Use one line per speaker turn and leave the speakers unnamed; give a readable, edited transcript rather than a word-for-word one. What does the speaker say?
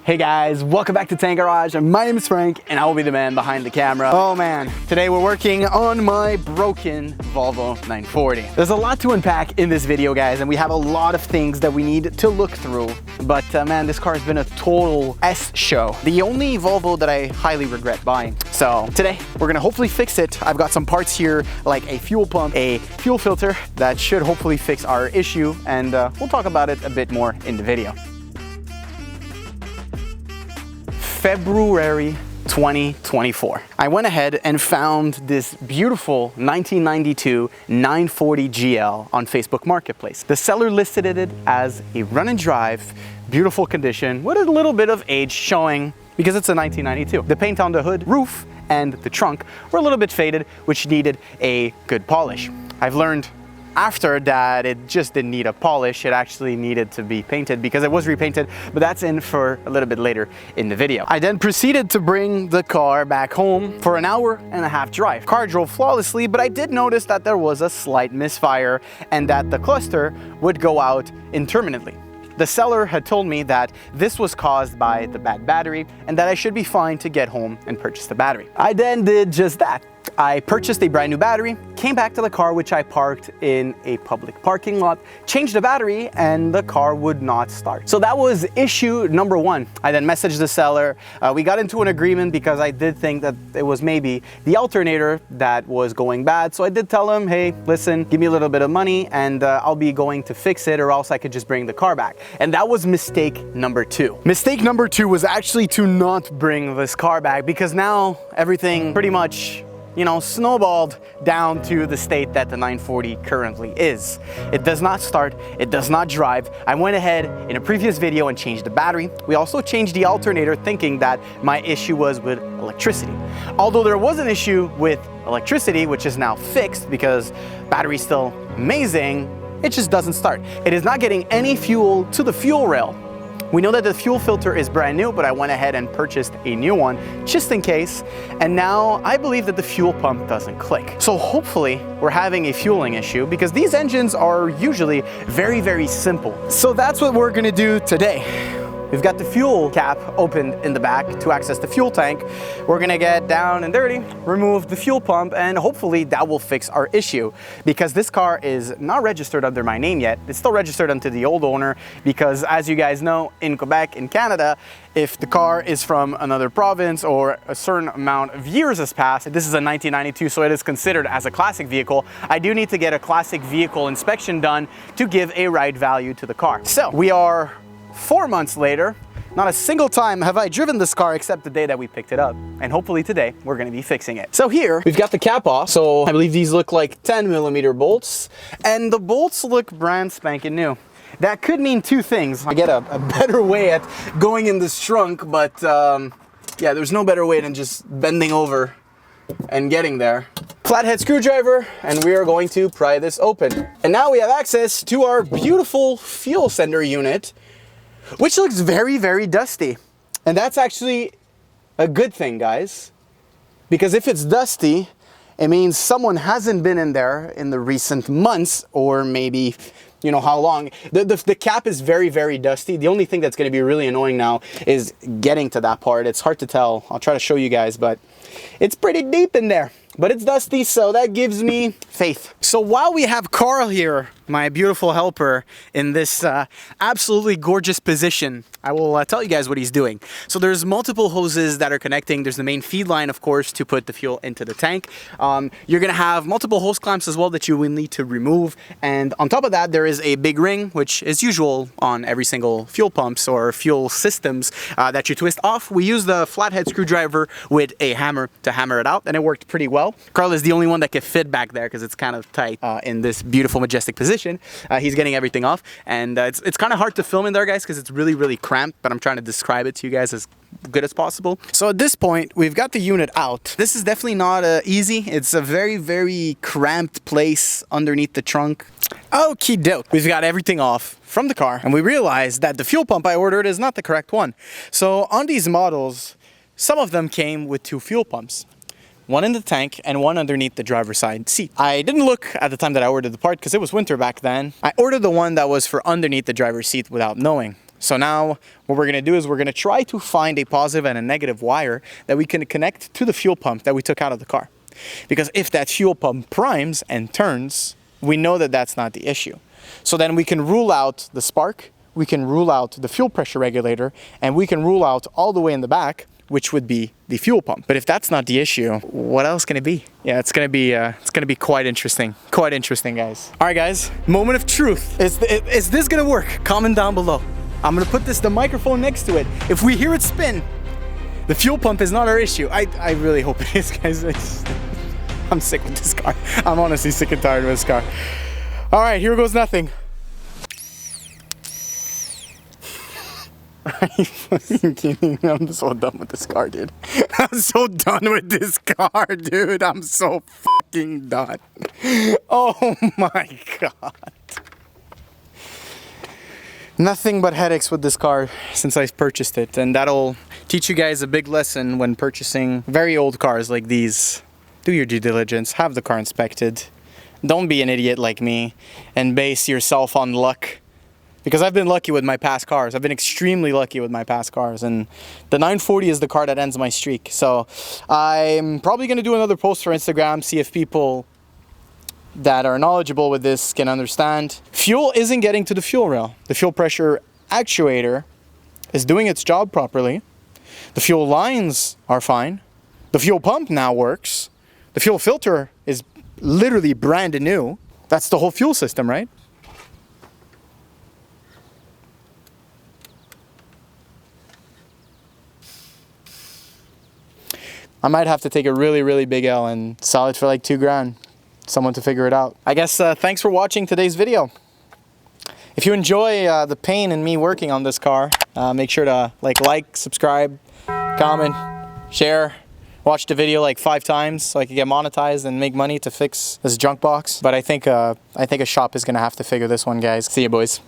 Hey guys, welcome back to Tank Garage. My name is Frank and I will be the man behind the camera. Oh man, today we're working on my broken Volvo 940. There's a lot to unpack in this video, guys, and we have a lot of things that we need to look through. But man, this car has been a total S show. The only Volvo that I highly regret buying. So today we're gonna hopefully fix it. I've got some parts here like a fuel pump, a fuel filter that should hopefully fix our issue, and we'll talk about it a bit more in the video. February 2024. I went ahead and found this beautiful 1992 940 GL on Facebook Marketplace. The seller listed it as a run and drive, beautiful condition with a little bit of age showing because it's a 1992. The paint on the hood, roof, and the trunk were a little bit faded, which needed a good polish. I've learned after that it just didn't need a polish, it actually needed to be painted because it was repainted, but that's in for a little bit later in the video. I then proceeded to bring the car back home for an hour-and-a-half drive. Car drove flawlessly, but I did notice that there was a slight misfire and that the cluster would go out intermittently. The seller had told me that this was caused by the bad battery and that I should be fine to get home and purchase the battery. I then did just that. I purchased a brand new battery, came back to the car, which I parked in a public parking lot, changed the battery, and the car would not start. So that was issue number one. I then messaged the seller. We got into an agreement because I did think that it was maybe the alternator that was going bad. So I did tell him, hey, listen, give me a little bit of money and I'll be going to fix it, or else I could just bring the car back. And that was mistake number two. Mistake number two was actually to not bring this car back, because now everything pretty much, you know, snowballed down to the state that the 940 currently is. It does not start, it does not drive. I went ahead in a previous video and changed the battery. We also changed the alternator, thinking that my issue was with electricity. Although there was an issue with electricity, which is now fixed because battery's still amazing, it just doesn't start. It is not getting any fuel to the fuel rail. We know that the fuel filter is brand new, but I went ahead and purchased a new one just in case. And now I believe that the fuel pump doesn't click. So hopefully we're having a fueling issue, because these engines are usually very, very simple. So that's what we're gonna do today. We've got the fuel cap opened in the back to access the fuel tank. We're gonna get down and dirty, remove the fuel pump, and hopefully that will fix our issue, because this car is not registered under my name yet. It's still registered under the old owner, because as you guys know, in Quebec, in Canada, if the car is from another province or a certain amount of years has passed, this is a 1992, so it is considered as a classic vehicle, I do need to get a classic vehicle inspection done to give a right value to the car. So we are 4 months later. Not a single time have I driven this car except the day that we picked it up. And hopefully today we're gonna be fixing it. So here we've got the cap off. So I believe these look like 10mm bolts, and the bolts look brand spanking new. That could mean two things. I get a better way at going in this trunk, but yeah, there's no better way than just bending over and getting there. Flathead screwdriver, and we are going to pry this open. And now we have access to our beautiful fuel sender unit, which looks very, very dusty. And that's actually a good thing, guys, because if it's dusty, it means someone hasn't been in there in the recent months, or maybe, you know, how long. The cap is very, very dusty. The only thing that's going to be really annoying now is getting to that part. It's hard to tell. I'll try to show you guys, but it's pretty deep in there. But it's dusty, so that gives me faith. So while we have Carl here, my beautiful helper, in this absolutely gorgeous position, I will tell you guys what he's doing. So there's multiple hoses that are connecting. There's the main feed line, of course, to put the fuel into the tank. You're gonna have multiple hose clamps as well that you will need to remove. And on top of that, there is a big ring, which is usual on every single fuel pumps or fuel systems, that you twist off. We use the flathead screwdriver with a hammer to hammer it out, and it worked pretty well. Carl is the only one that can fit back there because it's kind of tight in this beautiful, majestic position. He's getting everything off, and it's kind of hard to film in there, guys, because it's really, really cramped, but I'm trying to describe it to you guys as good as possible. So at this point, we've got the unit out. This is definitely not easy. It's a very, very cramped place underneath the trunk. Okie doke. We've got everything off from the car, and we realized that the fuel pump I ordered is not the correct one. So on these models, some of them came with two fuel pumps. One in the tank and one underneath the driver's side seat. I didn't look at the time that I ordered the part because it was winter back then. I ordered the one that was for underneath the driver's seat without knowing. So now what we're gonna do is we're gonna try to find a positive and a negative wire that we can connect to the fuel pump that we took out of the car. Because if that fuel pump primes and turns, we know that that's not the issue. So then we can rule out the spark, we can rule out the fuel pressure regulator, and we can rule out all the way in the back, which would be the fuel pump. But if that's not the issue, what else can it be? Yeah, it's gonna be quite interesting. Quite interesting, guys. All right, guys, moment of truth. Is this gonna work? Comment down below. I'm gonna put the microphone next to it. If we hear it spin, the fuel pump is not our issue. I really hope it is, guys. I'm sick with this car. I'm honestly sick and tired of this car. All right, here goes nothing. Are you fucking kidding? I'm so done with this car, dude. I'm so done with this car, dude. I'm so fucking done. Oh my God. Nothing but headaches with this car since I've purchased it, and that'll teach you guys a big lesson when purchasing very old cars like these. Do your due diligence, have the car inspected. Don't be an idiot like me and base yourself on luck. Because I've been lucky with my past cars. I've been extremely lucky with my past cars, and the 940 is the car that ends my streak. So I'm probably gonna do another post for Instagram, see if people that are knowledgeable with this can understand. Fuel isn't getting to the fuel rail. The fuel pressure actuator is doing its job properly. The fuel lines are fine. The fuel pump now works. The fuel filter is literally brand new. That's the whole fuel system, right? I might have to take a really, really big L and sell it for like $2,000. Someone to figure it out. I guess thanks for watching today's video. If you enjoy the pain in me working on this car, make sure to like, subscribe, comment, share. Watch the video like 5 times so I can get monetized and make money to fix this junk box. But I think a shop is gonna have to figure this one, guys. See you, boys.